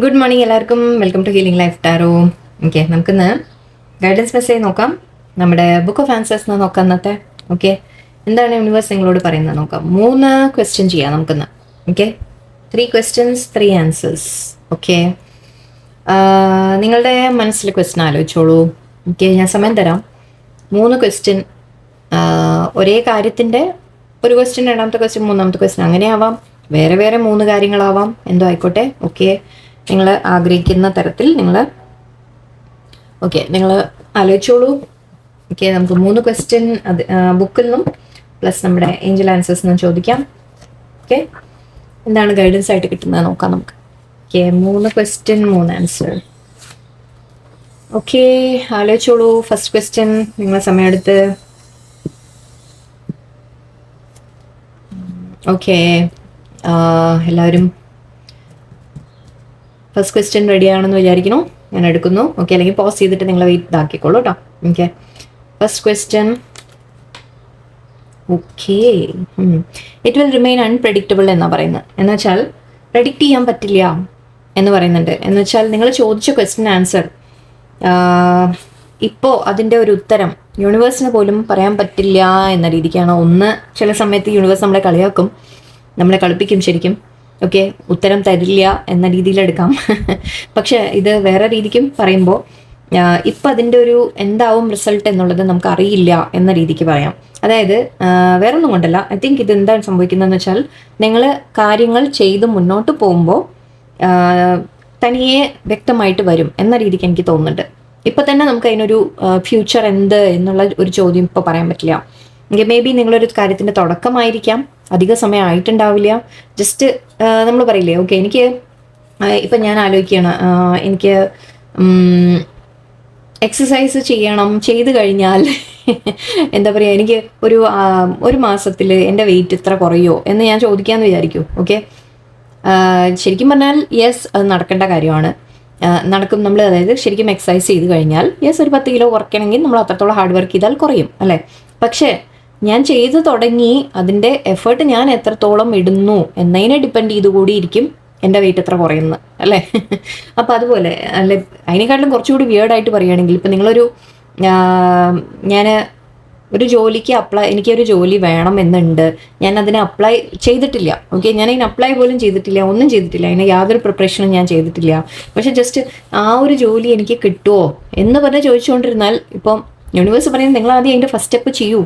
Good morning എല്ലാവർക്കും. Welcome to healing life tarot. Okay, നമുക്കിന്ന് guidance message നോക്കാം. നമ്മുടെ ബുക്ക് ഓഫ് ആൻസേഴ്സ് നോക്കാം ഇന്നത്തെ. ഓക്കെ, എന്താണ് യൂണിവേഴ്സ് നിങ്ങളോട് പറയുന്നത് നോക്കാം. 3 ക്വസ്റ്റ്യൻ ചെയ്യാം നമുക്കിന്ന്. Okay, 3 questions 3 answers. ഓക്കെ, നിങ്ങളുടെ മനസ്സിൽ ക്വസ്റ്റ്യൻ ആലോചിച്ചോളൂ. ഓക്കെ, ഞാൻ സമയം തരാം. 3 ക്വസ്റ്റ്യൻ, ഒരേ കാര്യത്തിൻ്റെ ഒരു ക്വസ്റ്റ്യൻ, രണ്ടാമത്തെ ക്വസ്റ്റ്യൻ, മൂന്നാമത്തെ ക്വസ്റ്റ്യൻ, അങ്ങനെ ആവാം. വേറെ വേറെ 3 കാര്യങ്ങളാവാം, എന്തോ ആയിക്കോട്ടെ. ഓക്കെ, നിങ്ങൾ ആഗ്രഹിക്കുന്ന തരത്തിൽ നിങ്ങൾ ആലോചിച്ചോളൂ. ഓക്കെ, നമുക്ക് 3 ക്വസ്റ്റ്യൻ അത് ബുക്കിൽ നിന്നും പ്ലസ് നമ്മുടെ ഏഞ്ചൽ ആൻസേഴ്സ് നിന്നും ചോദിക്കാം. ഓക്കെ, എന്താണ് ഗൈഡൻസ് ആയിട്ട് കിട്ടുന്നത് നോക്കാം നമുക്ക്. Okay, 3 question 3 answer. ഓക്കെ, ആലോചിച്ചോളൂ. ഫസ്റ്റ് ക്വസ്റ്റ്യൻ നിങ്ങളെ സമയമെടുത്ത്. ഓക്കെ, എല്ലാവരും ഫസ്റ്റ് ക്വസ്റ്റ്യൻ റെഡി ആണെന്ന് വിചാരിക്കുന്നു. ഞാൻ എടുക്കുന്നു. ഓക്കെ, അല്ലെങ്കിൽ പോസ് ചെയ്തിട്ട് നിങ്ങൾ വെയിറ്റ് ഇതാക്കിക്കോളൂ കേട്ടോ. Okay, first question. Okay, it will remain unpredictable എന്നാണ് പറയുന്നത്. എന്ന് വെച്ചാൽ പ്രഡിക്റ്റ് ചെയ്യാൻ പറ്റില്ല എന്ന് പറയുന്നുണ്ട്. എന്ന് വെച്ചാൽ നിങ്ങൾ ചോദിച്ച ക്വസ്റ്റ്യൻ ആൻസർ ഇപ്പോൾ അതിൻ്റെ ഒരു ഉത്തരം യൂണിവേഴ്സിന് പോലും പറയാൻ പറ്റില്ല എന്ന രീതിക്കാണ്. ഒന്ന്, ചില സമയത്ത് യൂണിവേഴ്സ് നമ്മളെ കളിയാക്കും, നമ്മളെ കളിപ്പിക്കും ശരിക്കും. ഓക്കെ, ഉത്തരം തരില്ല എന്ന രീതിയിലെടുക്കാം. പക്ഷെ ഇത് വേറെ രീതിക്കും പറയുമ്പോൾ ഇപ്പം അതിൻ്റെ ഒരു എന്താവും റിസൾട്ട് എന്നുള്ളത് നമുക്ക് അറിയില്ല എന്ന രീതിക്ക് പറയാം. അതായത് വേറൊന്നും കൊണ്ടല്ല, ഐ തിങ്ക് ഇത് എന്താണ് സംഭവിക്കുന്നതെന്ന് വെച്ചാൽ നിങ്ങൾ കാര്യങ്ങൾ ചെയ്ത് മുന്നോട്ട് പോകുമ്പോൾ തനിയെ വ്യക്തമായിട്ട് വരും എന്ന രീതിക്ക് എനിക്ക് തോന്നുന്നുണ്ട്. ഇപ്പം തന്നെ നമുക്ക് അതിനൊരു ഫ്യൂച്ചർ എന്ത് എന്നുള്ള ഒരു ചോദ്യം ഇപ്പോൾ പറയാൻ പറ്റില്ല. മേ ബി നിങ്ങളൊരു കാര്യത്തിൻ്റെ തുടക്കമായിരിക്കാം, അധിക സമയം ആയിട്ടുണ്ടാവില്ല. ജസ്റ്റ് നമ്മൾ പറയില്ലേ, ഓക്കെ എനിക്ക് ഇപ്പം ഞാൻ ആലോചിക്കുകയാണ്, എനിക്ക് എക്സസൈസ് ചെയ്യണം, ചെയ്ത് കഴിഞ്ഞാൽ എന്താ പറയുക, എനിക്ക് ഒരു മാസത്തിൽ എൻ്റെ വെയിറ്റ് ഇത്ര കുറയോ എന്ന് ഞാൻ ചോദിക്കാമെന്ന് വിചാരിക്കൂ. ഓക്കെ, ശരിക്കും പറഞ്ഞാൽ യെസ്, അത് നടക്കേണ്ട കാര്യമാണ്. നടക്കും. നമ്മൾ അതായത് ശരിക്കും എക്സസൈസ് ചെയ്ത് കഴിഞ്ഞാൽ യെസ്, ഒരു 10 കിലോ കുറയ്ക്കണമെങ്കിൽ നമ്മൾ അത്രത്തോളം ഹാർഡ് വർക്ക് ചെയ്താൽ കുറയും അല്ലേ. പക്ഷേ ഞാൻ ചെയ്തു തുടങ്ങി, അതിൻ്റെ എഫേർട്ട് ഞാൻ എത്രത്തോളം ഇടുന്നു എന്നതിനെ ഡിപ്പെൻഡ് ചെയ്ത് കൂടി ഇരിക്കും എൻ്റെ വെയിറ്റ് എത്ര കുറയുന്നത് അല്ലേ. അപ്പം അതുപോലെ അല്ലെ, അതിനെക്കാട്ടിലും കുറച്ചുകൂടി വിയേർഡായിട്ട് പറയുകയാണെങ്കിൽ, ഇപ്പം നിങ്ങളൊരു ഞാൻ ഒരു ജോലിക്ക് എനിക്കൊരു ജോലി വേണം എന്നുണ്ട്, ഞാൻ അതിന് അപ്ലൈ ചെയ്തിട്ടില്ല. ഓക്കെ, ഞാൻ അതിന് അപ്ലൈ പോലും ചെയ്തിട്ടില്ല, ഒന്നും ചെയ്തിട്ടില്ല, അതിന് യാതൊരു പ്രിപ്പറേഷനും ഞാൻ ചെയ്തിട്ടില്ല. പക്ഷെ ജസ്റ്റ് ആ ഒരു ജോലി എനിക്ക് കിട്ടുമോ എന്ന് പറഞ്ഞ് ചോദിച്ചുകൊണ്ടിരുന്നാൽ, ഇപ്പം യൂണിവേഴ്സ് പറയുന്നത് നിങ്ങൾ ആദ്യം അതിൻ്റെ ഫസ്റ്റ് സ്റ്റെപ്പ് ചെയ്യൂ,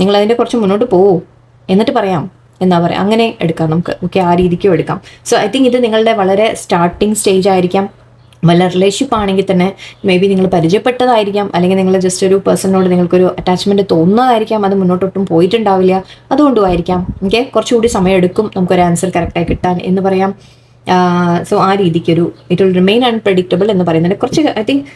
നിങ്ങൾ അതിൻ്റെ കുറച്ച് മുന്നോട്ട് പോവൂ, എന്നിട്ട് പറയാം എന്നാ പറയാം. അങ്ങനെ എടുക്കാം നമുക്ക്. ഓക്കെ, ആ രീതിക്കും എടുക്കാം. സോ ഐ തിങ്ക് ഇത് നിങ്ങളുടെ വളരെ സ്റ്റാർട്ടിങ് സ്റ്റേജ് ആയിരിക്കാം. വല്ല റിലേഷൻഷിപ്പ് ആണെങ്കിൽ തന്നെ മേ ബി നിങ്ങൾ പരിചയപ്പെട്ടതായിരിക്കാം, അല്ലെങ്കിൽ നിങ്ങൾ ജസ്റ്റ് ഒരു പേഴ്സണിനോട് നിങ്ങൾക്കൊരു അറ്റാച്ച്മെൻറ്റ് തോന്നുന്നതായിരിക്കാം, അത് മുന്നോട്ടൊട്ടും പോയിട്ടുണ്ടാവില്ല, അതുകൊണ്ടും ആയിരിക്കാം. ഓക്കെ, കുറച്ചുകൂടി സമയം എടുക്കും നമുക്കൊരു ആൻസർ കറക്റ്റായി കിട്ടാൻ എന്ന് പറയാം. സോ ആ രീതിക്കൊരു ഇറ്റ് വിൽ റിമെയിൻ അൺപ്രഡിക്റ്റബിൾ എന്ന് പറയുന്നത് കുറച്ച് ഐ തിങ്ക്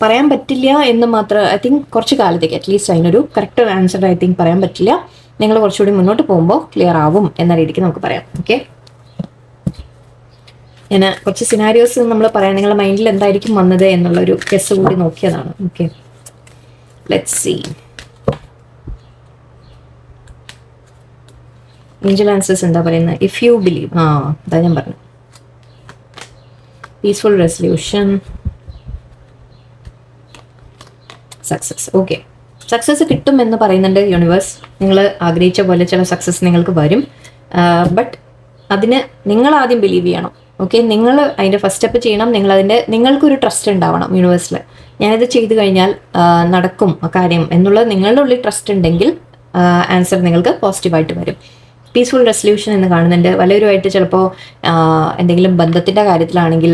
പറയാൻ പറ്റില്ല എന്ന് മാത്രം. ഐ തിങ്ക് കുറച്ച് കാലത്തേക്ക് അറ്റ്ലീസ്റ്റ് അതിനൊരു കറക്റ്റ് ആൻസർ ഐ തിങ്ക് പറയാൻ പറ്റില്ല. നിങ്ങൾ കുറച്ചുകൂടി മുന്നോട്ട് പോകുമ്പോൾ ക്ലിയർ ആവും എന്ന രീതിക്ക് നമുക്ക് പറയാം. ഓക്കെ, ഞാൻ കുറച്ച് സിനാരിയോസ് നമ്മൾ പറയാം, നിങ്ങളുടെ മൈൻഡിൽ എന്തായിരിക്കും വന്നത് എന്നുള്ളൊരു ഗസ് കൂടി നോക്കിയതാണ്. Okay, let's see. Angel answers എന്താ പറയുന്നത്? ഇഫ് യു ബിലീവ്, അതാ ഞാൻ പറഞ്ഞു, peaceful resolution, success. Okay, success കിട്ടും എന്ന് പറയുന്നുണ്ട് യൂണിവേഴ്സ്. നിങ്ങൾ ആഗ്രഹിച്ച പോലെ ചില സക്സസ് നിങ്ങൾക്ക് വരും. ബട്ട് അതിന് നിങ്ങൾ ആദ്യം ബിലീവ് ചെയ്യണം. ഓക്കെ, നിങ്ങൾ അതിൻ്റെ ഫസ്റ്റ് സ്റ്റെപ്പ് ചെയ്യണം. നിങ്ങൾക്കൊരു ട്രസ്റ്റ് ഉണ്ടാവണം യൂണിവേഴ്സിൽ. ഞാനിത് ചെയ്തു കഴിഞ്ഞാൽ നടക്കും ആ കാര്യം എന്നുള്ളത് നിങ്ങളുടെ ഉള്ളിൽ ട്രസ്റ്റ് ഉണ്ടെങ്കിൽ ആൻസർ നിങ്ങൾക്ക് പോസിറ്റീവായിട്ട് വരും. പീസ്ഫുൾ റെസൊല്യൂഷൻ എന്ന് കാണുന്നുണ്ട്. പലരുമായിട്ട് ചിലപ്പോൾ എന്തെങ്കിലും ബന്ധത്തിൻ്റെ കാര്യത്തിലാണെങ്കിൽ,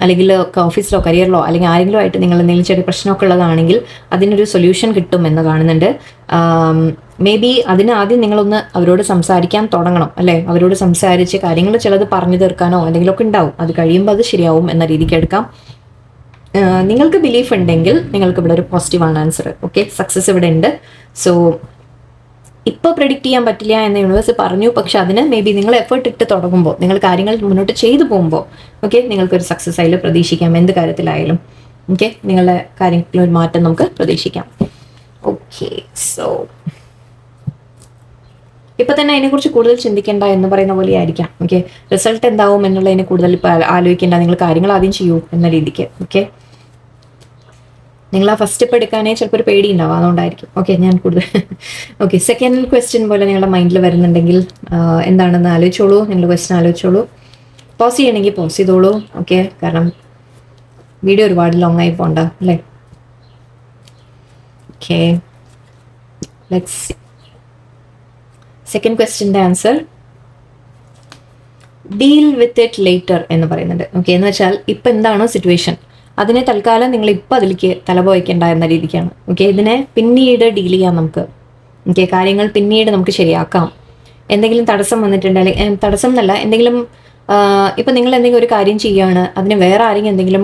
അല്ലെങ്കിൽ ഓഫീസിലോ കരിയറിലോ അല്ലെങ്കിൽ ആരെങ്കിലും ആയിട്ട് നിങ്ങൾ എന്തെങ്കിലും ചെറിയ പ്രശ്നമൊക്കെ ഉള്ളതാണെങ്കിൽ അതിനൊരു സൊല്യൂഷൻ കിട്ടും എന്ന് കാണുന്നുണ്ട്. മേ ബി അതിന് ആദ്യം നിങ്ങളൊന്ന് അവരോട് സംസാരിക്കാൻ തുടങ്ങണം അല്ലേ. അവരോട് സംസാരിച്ച് കാര്യങ്ങൾ ചിലത് പറഞ്ഞു തീർക്കാനോ എന്തെങ്കിലുമൊക്കെ ഉണ്ടാവും. അത് കഴിയുമ്പോൾ അത് ശരിയാവും എന്ന രീതിക്ക് എടുക്കാം. നിങ്ങൾക്ക് ബിലീഫ് ഉണ്ടെങ്കിൽ നിങ്ങൾക്ക് ഇവിടെ ഒരു പോസിറ്റീവാണ് ആൻസർ. ഓക്കെ, സക്സസ് ഇവിടെ ഉണ്ട്. സോ ഇപ്പോൾ പ്രെഡിക്റ്റ് ചെയ്യാൻ പറ്റില്ല എന്ന് യൂണിവേഴ്സ് പറഞ്ഞു. പക്ഷെ അതിന് മേ ബി നിങ്ങൾ എഫേർട്ട് ഇട്ട് തുടങ്ങുമ്പോൾ, നിങ്ങൾ കാര്യങ്ങൾ മുന്നോട്ട് ചെയ്തു പോകുമ്പോൾ ഓക്കെ, നിങ്ങൾക്കൊരു സക്സസ് ആയാലും പ്രതീക്ഷിക്കാം. എന്ത് കാര്യത്തിലായാലും ഓക്കെ, നിങ്ങളുടെ കാര്യത്തിലൊരു മാറ്റം നമുക്ക് പ്രതീക്ഷിക്കാം. ഓക്കെ, സോ ഇപ്പൊ തന്നെ അതിനെക്കുറിച്ച് കൂടുതൽ ചിന്തിക്കേണ്ട എന്ന് പറയുന്ന പോലെ ആയിരിക്കാം. ഓക്കെ, റിസൾട്ട് എന്താവും എന്നുള്ളതിനെ കൂടുതൽ ഇപ്പൊ ആലോചിക്കേണ്ട, നിങ്ങൾ കാര്യങ്ങൾ ആദ്യം ചെയ്യൂ എന്ന രീതിക്ക്. ഓക്കെ, നിങ്ങൾ ആ ഫസ്റ്റ് സ്റ്റെപ്പ് എടുക്കാനേ ചിലപ്പോൾ ഒരു പേടി ഉണ്ടാവും, അതുകൊണ്ടായിരിക്കും. ഓക്കെ, ഞാൻ കൂടുതൽ ഓക്കെ, സെക്കൻഡ് ക്വസ്റ്റ്യൻ പോലെ നിങ്ങളുടെ മൈൻഡിൽ വരുന്നുണ്ടെങ്കിൽ എന്താണെന്ന് ആലോചിച്ചോളൂ. നിങ്ങൾ ക്വസ്റ്റ്യൻ ആലോചിച്ചോളൂ. പോസ് ചെയ്യണമെങ്കിൽ പോസ് ചെയ്തോളൂ. ഓക്കെ, കാരണം വീഡിയോ ഒരുപാട് ലോങ് ആയി പോണ്ട അല്ലേ. Okay, let's see. സെക്കൻഡ് ക്വസ്റ്റ്യൻ്റെ answer deal with it later എന്ന് പറയുന്നുണ്ട്. ഓക്കെ, എന്ന് വെച്ചാൽ ഇപ്പം എന്താണോ സിറ്റുവേഷൻ അതിനെ തൽക്കാലം നിങ്ങൾ ഇപ്പം അതിലേക്ക് തലപോയിക്കേണ്ട എന്ന രീതിക്കാണ്. ഓക്കെ, ഇതിനെ പിന്നീട് ഡീൽ ചെയ്യാം നമുക്ക്. ഓക്കെ, കാര്യങ്ങൾ പിന്നീട് നമുക്ക് ശരിയാക്കാം. എന്തെങ്കിലും തടസ്സം വന്നിട്ടുണ്ടെങ്കിൽ, തടസ്സം എന്നല്ല, എന്തെങ്കിലും ഇപ്പം നിങ്ങൾ എന്തെങ്കിലും ഒരു കാര്യം ചെയ്യുകയാണ്, അതിന് വേറെ ആരെങ്കിലും എന്തെങ്കിലും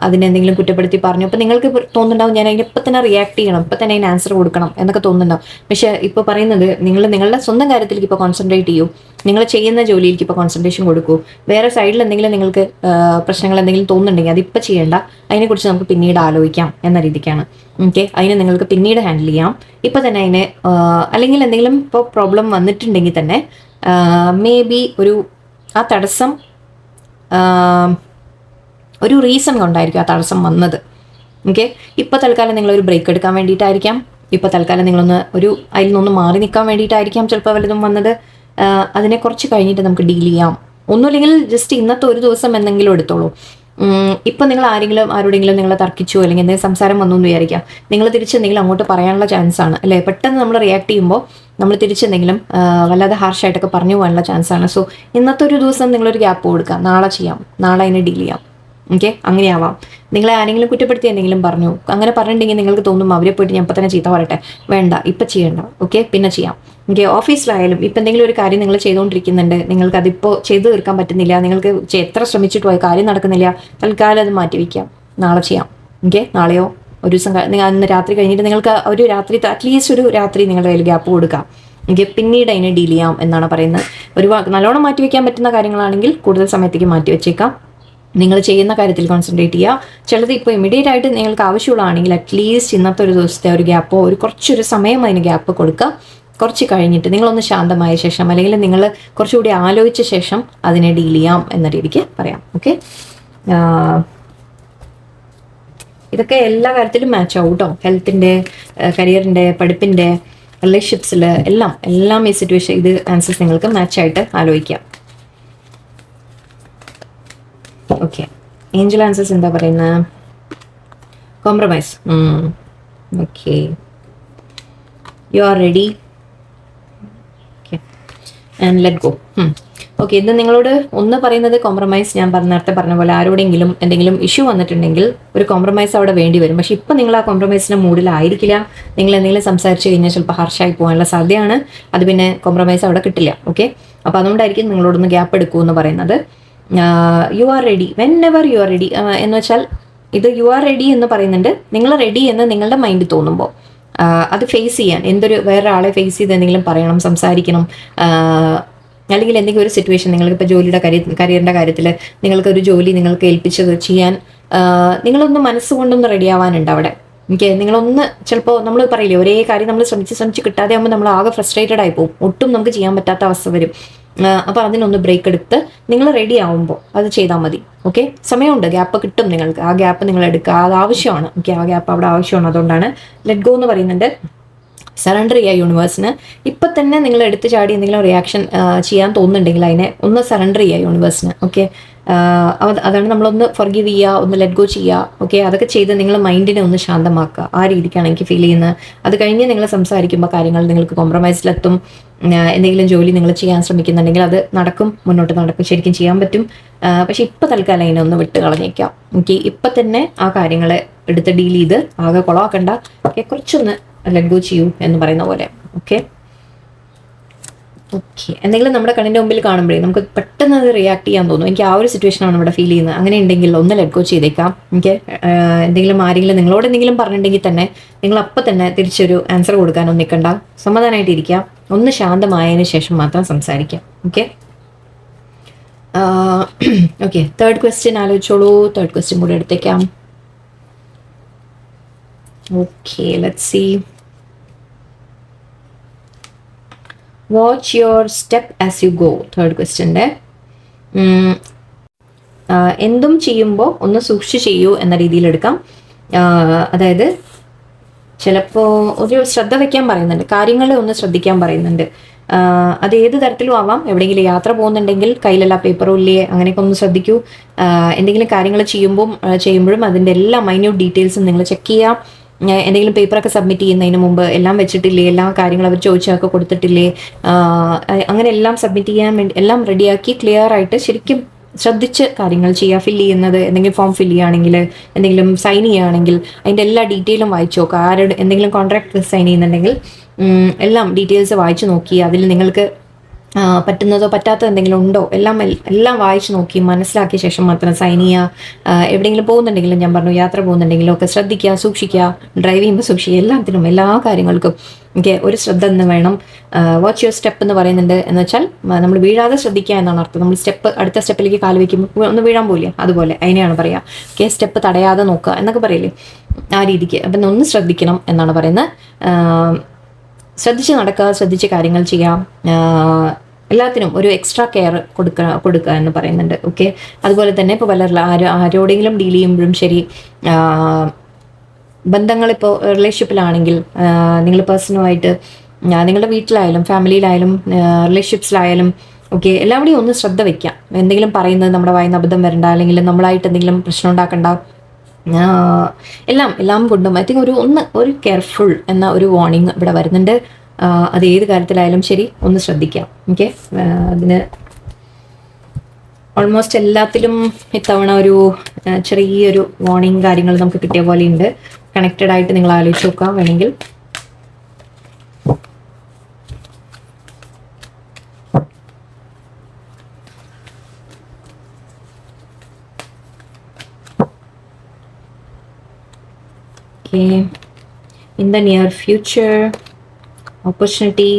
അതിനെന്തെങ്കിലും കുറ്റപ്പെടുത്തി പറഞ്ഞു, അപ്പോൾ നിങ്ങൾക്ക് തോന്നുന്നുണ്ടാവും ഞാൻ അതിന് ഇപ്പം തന്നെ റിയാക്ട് ചെയ്യണം, ഇപ്പം തന്നെ അതിന് ആൻസർ കൊടുക്കണം എന്നൊക്കെ തോന്നുന്നുണ്ടാവും. പക്ഷേ ഇപ്പോൾ പറയുന്നത് നിങ്ങൾ നിങ്ങളുടെ സ്വന്തം കാര്യത്തിലേക്ക് ഇപ്പോൾ കോൺസെൻട്രേറ്റ് ചെയ്യൂ, നിങ്ങൾ ചെയ്യുന്ന ജോലിയിലേക്ക് ഇപ്പോൾ കോൺസെൻട്രേഷൻ കൊടുക്കൂ. വേറെ സൈഡിൽ എന്തെങ്കിലും നിങ്ങൾക്ക് പ്രശ്നങ്ങൾ എന്തെങ്കിലും തോന്നുന്നുണ്ടെങ്കിൽ അതിപ്പോൾ ചെയ്യേണ്ട, അതിനെക്കുറിച്ച് നമുക്ക് പിന്നീട് ആലോചിക്കാം എന്ന രീതിക്കാണ്. ഓക്കെ, അതിനെ നിങ്ങൾക്ക് പിന്നീട് ഹാൻഡിൽ ചെയ്യാം. ഇപ്പം തന്നെ അതിനെ അല്ലെങ്കിൽ എന്തെങ്കിലും ഇപ്പോൾ പ്രോബ്ലം വന്നിട്ടുണ്ടെങ്കിൽ തന്നെ മേ ബി ആ തടസ്സം ഒരു റീസൺ കൊണ്ടായിരിക്കും ആ തടസ്സം വന്നത്. ഓക്കെ, ഇപ്പോൾ തൽക്കാലം നിങ്ങളൊരു ബ്രേക്ക് എടുക്കാൻ വേണ്ടിയിട്ടായിരിക്കാം, ഇപ്പോൾ തൽക്കാലം നിങ്ങളൊന്ന് അതിൽ നിന്നൊന്ന് മാറി നിൽക്കാൻ വേണ്ടിയിട്ടായിരിക്കാം ചിലപ്പോൾ വല്ലതും വന്നത്. അതിനെ കുറച്ച് കഴിഞ്ഞിട്ട് നമുക്ക് ഡീൽ ചെയ്യാം. ഒന്നുമില്ലെങ്കിൽ ജസ്റ്റ് ഇന്നത്തെ ഒരു ദിവസം എന്തെങ്കിലും എടുത്തോളൂ. ഇപ്പം നിങ്ങൾ ആരോടെങ്കിലും നിങ്ങൾ തർക്കിച്ചു അല്ലെങ്കിൽ എന്തെങ്കിലും സംസാരം വന്നു എന്ന് വിചാരിക്കാം, നിങ്ങൾ തിരിച്ചെന്തെങ്കിലും അങ്ങോട്ട് പറയാനുള്ള ചാൻസ് ആണ് അല്ലേ. പെട്ടെന്ന് നമ്മൾ റിയാക്ട് ചെയ്യുമ്പോൾ നമ്മൾ തിരിച്ചെന്തെങ്കിലും വല്ലാതെ ഹാർഷായിട്ടൊക്കെ പറഞ്ഞു പോകാനുള്ള ചാൻസ് ആണ്. സോ ഇന്നത്തെ ഒരു ദിവസം നിങ്ങളൊരു ഗ്യാപ്പ് കൊടുക്കുക, നാളെ ചെയ്യാം, നാളെ അതിനെ ഡീൽ ചെയ്യാം. ഓക്കെ, അങ്ങനെയാവാം. നിങ്ങളെ ആരെങ്കിലും കുറ്റപ്പെടുത്തി എന്തെങ്കിലും പറഞ്ഞു, അങ്ങനെ പറഞ്ഞിട്ടുണ്ടെങ്കിൽ നിങ്ങൾക്ക് തോന്നും അവരെ പോയിട്ട് ഞാൻ ഇപ്പം തന്നെ ചീത്ത പറയട്ടെ, വേണ്ട ഇപ്പം ചെയ്യണ്ട, ഓക്കെ പിന്നെ ചെയ്യാം. ഓക്കെ, ഓഫീസിലായാലും ഇപ്പം എന്തെങ്കിലും ഒരു കാര്യം നിങ്ങൾ ചെയ്തുകൊണ്ടിരിക്കുന്നുണ്ട്, നിങ്ങൾക്ക് അതിപ്പോൾ ചെയ്തു തീർക്കാൻ പറ്റുന്നില്ല, നിങ്ങൾക്ക് എത്ര ശ്രമിച്ചിട്ട് പോയ കാര്യം നടക്കുന്നില്ല, തൽക്കാലം അത് മാറ്റി വയ്ക്കാം, നാളെ ചെയ്യാം. ഓക്കെ, നാളെയോ ഒരു ദിവസം അന്ന് രാത്രി കഴിഞ്ഞിട്ട് നിങ്ങൾക്ക് ഒരു രാത്രി അറ്റ്ലീസ്റ്റ് ഒരു രാത്രി നിങ്ങളുടെ കയ്യിൽ ഗ്യാപ്പ് കൊടുക്കാം. ഓക്കെ, പിന്നീട് അതിനെ ഡീൽ ചെയ്യാം എന്നാണ് പറയുന്നത്. നല്ലോണം മാറ്റി വയ്ക്കാൻ പറ്റുന്ന കാര്യങ്ങളാണെങ്കിൽ കൂടുതൽ സമയത്തേക്ക് മാറ്റി വെച്ചേക്കാം. നിങ്ങൾ ചെയ്യുന്ന കാര്യത്തിൽ കോൺസെൻട്രേറ്റ് ചെയ്യുക. ചിലത് ഇപ്പോൾ ഇമ്മീഡിയറ്റ് ആയിട്ട് നിങ്ങൾക്ക് ആവശ്യമുള്ളതാണെങ്കിൽ അറ്റ്ലീസ്റ്റ് ഇന്നത്തെ ഒരു ദിവസത്തെ ഒരു ഗ്യാപ്പോ കുറച്ചൊരു സമയം അതിന് ഗ്യാപ്പ് കൊടുക്കുക. കുറച്ച് കഴിഞ്ഞിട്ട് നിങ്ങളൊന്ന് ശാന്തമായ ശേഷം അല്ലെങ്കിൽ നിങ്ങൾ കുറച്ചുകൂടി ആലോചിച്ച ശേഷം അതിനെ ഡീൽ ചെയ്യാം എന്ന രീതിക്ക് പറയാം. ഓക്കെ, ഇതൊക്കെ എല്ലാ കാര്യത്തിലും മാച്ച് ആവും കേട്ടോ. ഹെൽത്തിൻ്റെ, കരിയറിൻ്റെ, പഠിപ്പിൻ്റെ, റിലേഷൻഷിപ്സിൽ എല്ലാം ഈ സിറ്റുവേഷൻ ഇത് ആൻസേഴ്സ് നിങ്ങൾക്ക് മാച്ചായിട്ട് ആലോചിക്കാം. ഓക്കെ, ഏഞ്ചൽ ആൻസേഴ്സ് എന്താ പറയുന്നത്? Compromise. Okay, you are ready. Okay, and let go. Okay, ഇത് നിങ്ങളോട് ഒന്ന് പറയുന്നത് കോംപ്രമൈസ്. ഞാൻ നേരത്തെ പറഞ്ഞ പോലെ ആരോടെങ്കിലും എന്തെങ്കിലും ഇഷ്യൂ വന്നിട്ടുണ്ടെങ്കിൽ ഒരു കോംപ്രമൈസ് അവിടെ വേണ്ടി വരും. പക്ഷെ ഇപ്പം നിങ്ങൾ ആ കോംപ്രമൈസിൻ്റെ മൂഡിലായിരിക്കില്ല. നിങ്ങൾ എന്തെങ്കിലും സംസാരിച്ച് കഴിഞ്ഞാൽ ചിലപ്പോൾ ഹാർഷായി പോകാനുള്ള സാധ്യതയാണ്. അത് പിന്നെ കോംപ്രമൈസ് അവിടെ കിട്ടില്ല. ഓക്കെ, അപ്പോൾ അതുകൊണ്ടായിരിക്കും നിങ്ങളോടൊന്ന് ഗ്യാപ്പ് എടുക്കൂ എന്ന് പറയുന്നത്. You are ready when ever you are ready എന്ന് വെച്ചാൽ ഇത് യു ആർ റെഡി എന്ന് പറയുന്നുണ്ട്. നിങ്ങൾ റെഡി എന്ന് നിങ്ങളുടെ മൈൻഡ് തോന്നുമ്പോൾ അത് ഫേസ് ചെയ്യാൻ, വേറെ ആളെ ഫേസ് ചെയ്ത് എന്തെങ്കിലും പറയണം, സംസാരിക്കണം, അല്ലെങ്കിൽ എന്തെങ്കിലും ഒരു സിറ്റുവേഷൻ നിങ്ങൾക്കിപ്പോൾ ജോലിയുടെ കരിയറിൻ്റെ കാര്യത്തിൽ നിങ്ങൾക്കൊരു ജോലി നിങ്ങൾക്ക് ഏൽപ്പിച്ചത് ചെയ്യാൻ നിങ്ങളൊന്ന് മനസ്സുകൊണ്ടൊന്ന് റെഡി ആവാനുണ്ട് അവിടെ. ഓക്കെ, നിങ്ങളൊന്ന് ചിലപ്പോൾ നമ്മൾ പറയില്ലേ ഒരേ കാര്യം നമ്മൾ ശ്രമിച്ച് കിട്ടാതെ ആകുമ്പോൾ നമ്മൾ ആകെ ഫ്രസ്ട്രേറ്റഡ് ആയി പോകും, ഒട്ടും നമുക്ക് ചെയ്യാൻ പറ്റാത്ത അവസ്ഥ വരും. അപ്പോൾ അതിനൊന്ന് ബ്രേക്ക് എടുത്ത് നിങ്ങൾ റെഡി ആവുമ്പോൾ അത് ചെയ്താൽ മതി. ഓക്കെ, സമയമുണ്ട്, ഗ്യാപ്പ് കിട്ടും നിങ്ങൾക്ക്. ആ ഗ്യാപ്പ് നിങ്ങൾ എടുക്കുക, അത് ആവശ്യമാണ്. ഓക്കെ, ആ ഗ്യാപ്പ് അവിടെ ആവശ്യമാണ്. അതുകൊണ്ടാണ് ലെറ്റ് ഗോ എന്ന് പറയുന്നുണ്ട്. സറണ്ടർ ചെയ്യുക യൂണിവേഴ്സിന്. ഇപ്പം തന്നെ നിങ്ങൾ എടുത്ത് ചാടി എന്തെങ്കിലും റിയാക്ഷൻ ചെയ്യാൻ തോന്നുന്നുണ്ടെങ്കിൽ അതിനെ ഒന്ന് സറണ്ടർ ചെയ്യുക യൂണിവേഴ്സിന്. ഓക്കെ, അതാണ് നമ്മളൊന്ന് ഫർഗീവ് ചെയ്യുക, ഒന്ന് ലെറ്റ് ഗോ ചെയ്യുക. ഓക്കെ, അതൊക്കെ ചെയ്ത് നിങ്ങൾ മൈൻഡിനെ ഒന്ന് ശാന്തമാക്കുക. ആ രീതിക്കാണ് എനിക്ക് ഫീൽ ചെയ്യുന്നത്. അത് കഴിഞ്ഞ് നിങ്ങൾ സംസാരിക്കുമ്പോൾ കാര്യങ്ങൾ നിങ്ങൾക്ക് കോംപ്രമൈസിലെത്തും. എന്തെങ്കിലും ജോലി നിങ്ങൾ ചെയ്യാൻ ശ്രമിക്കുന്നുണ്ടെങ്കിൽ അത് മുന്നോട്ട് നടക്കും, ശരിക്കും ചെയ്യാൻ പറ്റും. പക്ഷെ ഇപ്പം തൽക്കാലം അതിനെ ഒന്ന് വിട്ട് കളഞ്ഞേക്കാം. ഓക്കെ, ഇപ്പം തന്നെ ആ കാര്യങ്ങളെ എടുത്ത് ഡീൽ ചെയ്ത് ആകെ കുളമാക്കണ്ട. ഓക്കെ, കുറച്ചൊന്ന് ലെറ്റ് ഗോ ചെയ്യൂ എന്ന് പറയുന്ന പോലെ. ഓക്കെ, എന്തെങ്കിലും നമ്മുടെ കണ്ണിൻ്റെ മുമ്പിൽ കാണുമ്പോഴേ നമുക്ക് പെട്ടെന്ന് അത് റിയാക്ട് ചെയ്യാൻ തോന്നും. എനിക്ക് ആ ഒരു സിറ്റുവേഷനാണ് ഇവിടെ ഫീൽ ചെയ്യുന്നത്. അങ്ങനെ ഉണ്ടെങ്കിൽ ഒന്ന് ലെറ്റ് ഗോ ചെയ്തേക്കാം. എനിക്ക് ആരെങ്കിലും നിങ്ങളോട് എന്തെങ്കിലും പറഞ്ഞിട്ടുണ്ടെങ്കിൽ തന്നെ നിങ്ങൾ അപ്പം തന്നെ തിരിച്ചൊരു ആൻസർ കൊടുക്കാനൊന്നും നിൽക്കണ്ട, സമാധാനമായിട്ടിരിക്കാം. ഒന്ന് ശാന്തമായതിനു ശേഷം മാത്രം സംസാരിക്കാം. ഓക്കെ, ഓക്കെ, തേർഡ് ക്വസ്റ്റ്യൻ ആലോചിച്ചോളൂ. തേർഡ് ക്വസ്റ്റ്യൻ കൂടെ എടുത്തേക്കാം. Okay, let's see. Watch your step as you go. Third ക്വസ്റ്റ്യൻ്റെ എന്തും ചെയ്യുമ്പോൾ ഒന്ന് സൂക്ഷിച്ച് ചെയ്യൂ എന്ന രീതിയിൽ എടുക്കാം. അതായത് ചിലപ്പോൾ ഒരു ശ്രദ്ധ വയ്ക്കാൻ പറയുന്നുണ്ട്, കാര്യങ്ങളെ ഒന്ന് ശ്രദ്ധിക്കാൻ പറയുന്നുണ്ട്. അത് ഏത് തരത്തിലും ആവാം. എവിടെയെങ്കിലും യാത്ര പോകുന്നുണ്ടെങ്കിൽ കയ്യിലെല്ലാ പേപ്പറും ഇല്ലേ, അങ്ങനെയൊക്കെ ഒന്ന് ശ്രദ്ധിക്കൂ. എന്തെങ്കിലും കാര്യങ്ങൾ ചെയ്യുമ്പോഴും അതിൻ്റെ എല്ലാ മൈന്യൂട്ട് ഡീറ്റെയിൽസും നിങ്ങൾ ചെക്ക് ചെയ്യാം. എന്തെങ്കിലും പേപ്പറൊക്കെ സബ്മിറ്റ് ചെയ്യുന്നതിന് മുമ്പ് എല്ലാം വെച്ചിട്ടില്ലേ, എല്ലാ കാര്യങ്ങളും അവർ ചോദിച്ചൊക്കെ കൊടുത്തിട്ടില്ലേ, അങ്ങനെ എല്ലാം സബ്മിറ്റ് ചെയ്യാൻ വേണ്ടി എല്ലാം റെഡിയാക്കി ക്ലിയർ ആയിട്ട് ശരിക്കും ശ്രദ്ധിച്ച് കാര്യങ്ങൾ ചെയ്യുക. ഫില്ല് ചെയ്യുന്നത്, എന്തെങ്കിലും ഫോം ഫില്ല് ചെയ്യുകയാണെങ്കിൽ, എന്തെങ്കിലും സൈൻ ചെയ്യുകയാണെങ്കിൽ അതിൻ്റെ എല്ലാ ഡീറ്റെയിലും വായിച്ചു നോക്കുക. ആരുടെ എന്തെങ്കിലും കോൺട്രാക്ട് സൈൻ ചെയ്യുന്നുണ്ടെങ്കിൽ എല്ലാം ഡീറ്റെയിൽസ് വായിച്ചു നോക്കി അതിൽ നിങ്ങൾക്ക് പറ്റുന്നതോ പറ്റാത്തതോ എന്തെങ്കിലും ഉണ്ടോ എല്ലാം വായിച്ചു നോക്കി മനസ്സിലാക്കിയ ശേഷം മാത്രം സൈൻ ചെയ്യുക. എവിടെയെങ്കിലും പോകുന്നുണ്ടെങ്കിലും, ഞാൻ പറഞ്ഞു യാത്ര പോകുന്നുണ്ടെങ്കിലും ഒക്കെ ശ്രദ്ധിക്കുക, സൂക്ഷിക്കുക. ഡ്രൈവ് ചെയ്യുമ്പോൾ സൂക്ഷിക്കുക. എല്ലാത്തിനും എല്ലാ കാര്യങ്ങൾക്കും ഒരു ശ്രദ്ധ എന്ന് വേണം. വാച്ച് യുവർ സ്റ്റെപ്പ് എന്ന് പറയുന്നുണ്ട്. എന്ന് വെച്ചാൽ നമ്മൾ വീഴാതെ ശ്രദ്ധിക്കുക എന്നാണ് അർത്ഥം. നമ്മൾ അടുത്ത സ്റ്റെപ്പിലേക്ക് കാല് വയ്ക്കുമ്പോൾ ഒന്ന് വീഴാൻ പോയില്ലേ, അതുപോലെ അതിനെയാണ് പറയുക. സ്റ്റെപ്പ് തടയാതെ നോക്കുക എന്നൊക്കെ പറയില്ലേ, ആ രീതിക്ക്. അപ്പം ഒന്ന് ശ്രദ്ധിക്കണം എന്നാണ് പറയുന്നത്. ശ്രദ്ധിച്ച് നടക്കുക, ശ്രദ്ധിച്ച് കാര്യങ്ങൾ ചെയ്യാം. എല്ലാത്തിനും ഒരു എക്സ്ട്രാ കെയർ കൊടുക്കുക എന്ന് പറയുന്നുണ്ട്. ഓക്കെ, അതുപോലെ തന്നെ ഇപ്പോൾ ആരോടെങ്കിലും ഡീൽ ചെയ്യുമ്പോഴും ശരി, ബന്ധങ്ങളിപ്പോൾ റിലേഷൻഷിപ്പിലാണെങ്കിൽ നിങ്ങൾ പേഴ്സണുമായിട്ട്, നിങ്ങളുടെ വീട്ടിലായാലും ഫാമിലിയിലായാലും റിലേഷൻഷിപ്സിലായാലും ഓക്കെ, എല്ലാവരുടെയും ഒന്ന് ശ്രദ്ധ വയ്ക്കാം. എന്തെങ്കിലും പറയുന്നത് നമ്മുടെ വായിന്ന് അബദ്ധം വരണ്ട, അല്ലെങ്കിൽ നമ്മളായിട്ട് എന്തെങ്കിലും പ്രശ്നം ഉണ്ടാക്കണ്ട. എല്ലാം കൊണ്ടും ഐ തിങ്ക് ഒരു കെയർഫുൾ എന്ന ഒരു വാർണിംഗ് ഇവിടെ വരുന്നുണ്ട്. അത് ഏത് കാര്യത്തിലായാലും ശരി ഒന്ന് ശ്രദ്ധിക്കാം. ഓക്കെ, അതിന് ഓൾമോസ്റ്റ് എല്ലാത്തിലും ഇത്തവണ ഒരു ചെറിയൊരു വാർണിംഗ് കാര്യങ്ങൾ നമുക്ക് കിട്ടിയ പോലെ ഉണ്ട്. കണക്റ്റഡ് ആയിട്ട് നിങ്ങൾ ആലോചിച്ച് നോക്കാം വേണമെങ്കിൽ. In the near future, opportunity,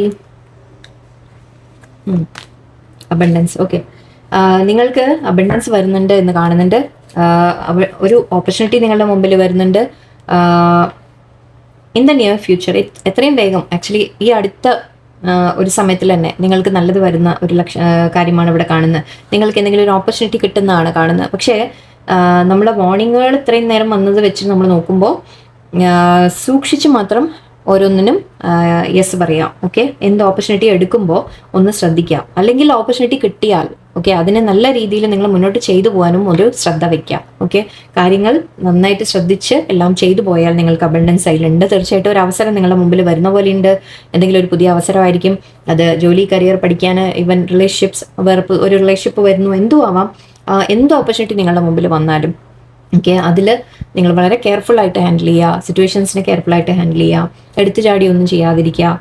abundance. Okay, നിങ്ങൾക്ക് അബണ്ടൻസ് വരുന്നുണ്ട് എന്ന് കാണുന്നുണ്ട്. ഒരു ഓപ്പർച്യൂണിറ്റി നിങ്ങളുടെ മുമ്പിൽ വരുന്നുണ്ട്. ഇൻ ദ നിയർ ഫ്യൂച്ചർ, എത്രയും വേഗം, ആക്ച്വലി ഈ അടുത്ത ഒരു സമയത്തിൽ തന്നെ നിങ്ങൾക്ക് നല്ലത് വരുന്ന ഒരു കാര്യമാണ് ഇവിടെ കാണുന്നത്. നിങ്ങൾക്ക് എന്തെങ്കിലും ഒരു ഓപ്പർച്യൂണിറ്റി കിട്ടുന്നതാണ് കാണുന്നത്. പക്ഷേ നമ്മളെ വാർണിങ്ങുകൾ ഇത്രയും നേരം വന്നത് വെച്ച് നമ്മൾ നോക്കുമ്പോൾ സൂക്ഷിച്ച് മാത്രം ഓരോന്നിനും യെസ് പറയാം. ഓക്കെ, എന്ത് ഓപ്പർച്യൂണിറ്റി എടുക്കുമ്പോൾ ഒന്ന് ശ്രദ്ധിക്കാം. അല്ലെങ്കിൽ ഓപ്പർച്യൂണിറ്റി കിട്ടിയാൽ ഓക്കെ, അതിനെ നല്ല രീതിയിൽ നിങ്ങൾ മുന്നോട്ട് ചെയ്തു പോകാനും ഒരു ശ്രദ്ധ വയ്ക്കാം. ഓക്കെ, കാര്യങ്ങൾ നന്നായിട്ട് ശ്രദ്ധിച്ച് എല്ലാം ചെയ്തു പോയാൽ നിങ്ങൾക്ക് അബണ്ടൻസ് അതിലുണ്ട്. തീർച്ചയായിട്ടും ഒരു അവസരം നിങ്ങളുടെ മുമ്പിൽ വരുന്ന പോലെ ഉണ്ട്. എന്തെങ്കിലും ഒരു പുതിയ അവസരമായിരിക്കും അത്. ജോലി, കരിയർ, പഠിക്കാൻ, ഈവൻ റിലേഷൻഷിപ്സ്, ഒരു റിലേഷൻഷിപ്പ് വരുന്നു, എന്തും ആവാം. എന്ത് ഓപ്പർച്യൂണിറ്റി നിങ്ങളുടെ മുമ്പിൽ വന്നാലും ഓക്കെ, അതിൽ നിങ്ങൾ വളരെ കെയർഫുൾ ആയിട്ട് ഹാൻഡിൽ ചെയ്യുക. സിറ്റുവേഷൻസിനെ കെയർഫുൾ ആയിട്ട് ഹാൻഡിൽ ചെയ്യുക. എടുത്തു ചാടി ഒന്നും ചെയ്യാതിരിക്കുക.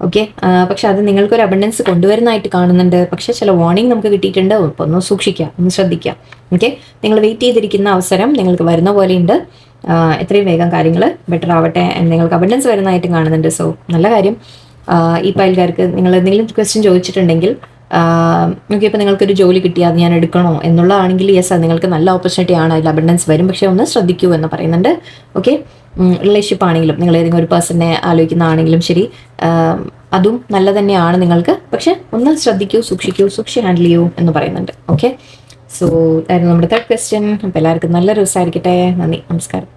ഓക്കെ, പക്ഷെ അത് നിങ്ങൾക്കൊരു അബണ്ടൻസ് കൊണ്ടുവരുന്നതായിട്ട് കാണുന്നുണ്ട്. പക്ഷെ ചില വാർണിംഗ് നമുക്ക് കിട്ടിയിട്ടുണ്ട്. അപ്പോൾ ഒന്ന് സൂക്ഷിക്കുക, ഒന്ന് ശ്രദ്ധിക്കുക. ഓക്കെ, നിങ്ങൾ വെയിറ്റ് ചെയ്തിരിക്കുന്ന അവസരം നിങ്ങൾക്ക് വരുന്ന പോലെയുണ്ട്. എത്രയും വേഗം കാര്യങ്ങൾ ബെറ്റർ ആവട്ടെ. നിങ്ങൾക്ക് അബണ്ടൻസ് വരുന്നതായിട്ട് കാണുന്നുണ്ട്. സോ നല്ല കാര്യം. ഈ പയൽക്കാർക്ക് നിങ്ങൾ എന്തെങ്കിലും ക്വസ്റ്റ്യൻ ചോദിച്ചിട്ടുണ്ടെങ്കിൽ ഓക്കെ, ഇപ്പോൾ നിങ്ങൾക്കൊരു ജോലി കിട്ടിയാൽ അത് ഞാൻ എടുക്കണോ എന്നുള്ളതാണെങ്കിൽ യെസ്, അത് നിങ്ങൾക്ക് നല്ല ഓപ്പർച്യൂണിറ്റി ആണ്, അതിൽ അബണ്ടൻസ് വരും. പക്ഷേ ഒന്ന് ശ്രദ്ധിക്കൂ എന്ന് പറയുന്നുണ്ട്. ഓക്കെ, റിലേഷൻഷിപ്പ് ആണെങ്കിലും നിങ്ങൾ ഏതെങ്കിലും ഒരു പേഴ്സണെ ആലോചിക്കുന്നതാണെങ്കിലും ശരി, അതും നല്ല തന്നെയാണ് നിങ്ങൾക്ക്. പക്ഷെ ഒന്ന് ശ്രദ്ധിക്കൂ, സൂക്ഷിച്ച് ഹാൻഡിൽ ചെയ്യൂ എന്ന് പറയുന്നുണ്ട്. ഓക്കെ, സോ അതായിരുന്നു നമ്മുടെ തേർഡ് ക്വസ്റ്റ്യൻ. അപ്പോൾ എല്ലാവർക്കും നല്ലൊരു ദിവസമായിരിക്കട്ടെ. നന്ദി, നമസ്കാരം.